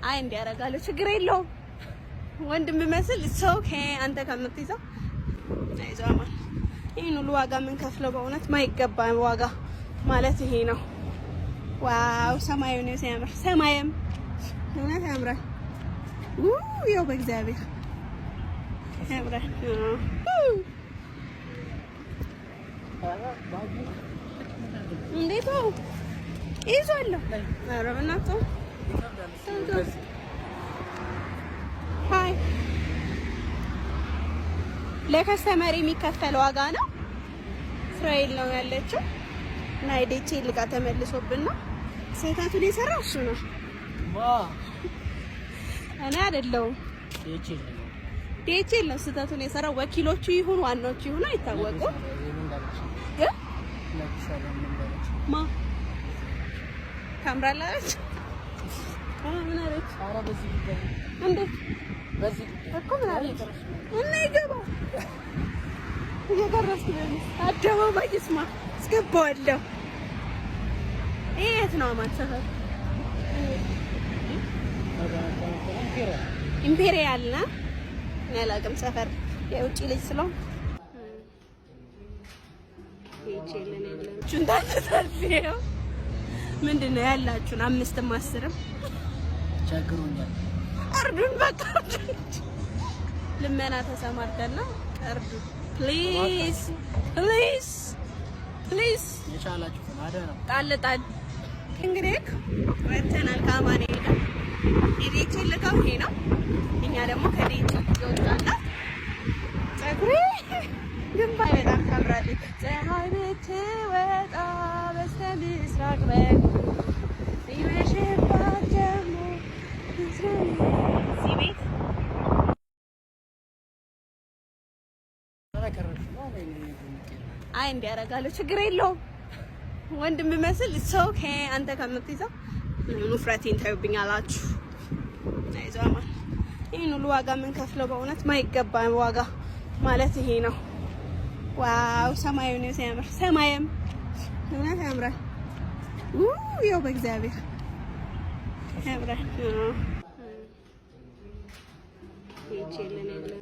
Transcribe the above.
አይ እንዲያረጋለው ችግር የለውም ወንድም መስል ኦኬ አንተ ከምትይዘው አይዞማ ይሄን ሁሉ ዋጋ ምን ከፍለው በእውነት ማይገባ ዋጋ ማለት ይሄ ነው። ዋው ሰማዩ ነው ሲያምር ሰማይም እውነት ያምራል። ያው በእግዚአብሔር ያምራል። እንዴት ነው ይዟል? ኧረ በእናትህ ሃይ ለከስተመር የሚከፈል ዋጋ ነው። እስራኤል ነው ያለችው እና ሄደች ልቃ ተመልሶብና ስህተቱን የሰራው እሱ ነው እኔ አይደለሁም። ዲኤችኤል ነው ስህተቱን የሰራው። ወኪሎቹ ይሁን ዋናዎቹ ይሁን አይታወቁም። ማ ታምራለች ምን አለች? ኧረ በዚህ ጉዳይ እንዴት በዚህ እኮ ምን አለች? እና ይገባ እየደረስኩ ነው አደባባይ ይስማ አስገባዋለሁ። የት ነው አማን ሰፈር? ኢምፔሪያል ነው ያላቅም ሰፈር የውጭ ልጅ ስለሆነ ይችላል ያለው ቹንታታፊው ምንድነው ያላችሁን? አምስትም አስርም ቸግሮኛል። እርዱን በቃ ልመና ተሰማርተና እርዱ ፕሊዝ ፕሊዝ ፕሊዝ የቻላችሁ አደራ ጣልጣል። እንግዲህ ወተናል ካማኔ ሄዳ ዲኤች ልካው ይሄ ነው። እኛ ደግሞ ከዲኤች ይወጣና ፀጉሬ ግንባይ በጣም ታምራለች። ፀሐይ ብትወጣ በስተምስራቅ በኩል ሲመሽባት ደግሞ እዚህ ቤት አይ እንዲያረጋለው ችግር የለውም ወንድም መስል ኦኬ አንተ ከምትይዘው ውፍረቴን ታዩብኛላችሁ። አይዞማ ይሄን ሁሉ ዋጋ ምን ከፍለው በእውነት ማይገባ ዋጋ ማለት ይሄ ነው። ዋው ሰማዩ ነው ሲያምር ሰማይም እውነት ያምራል። ያው በእግዚአብሔር ያምራል። ይችላል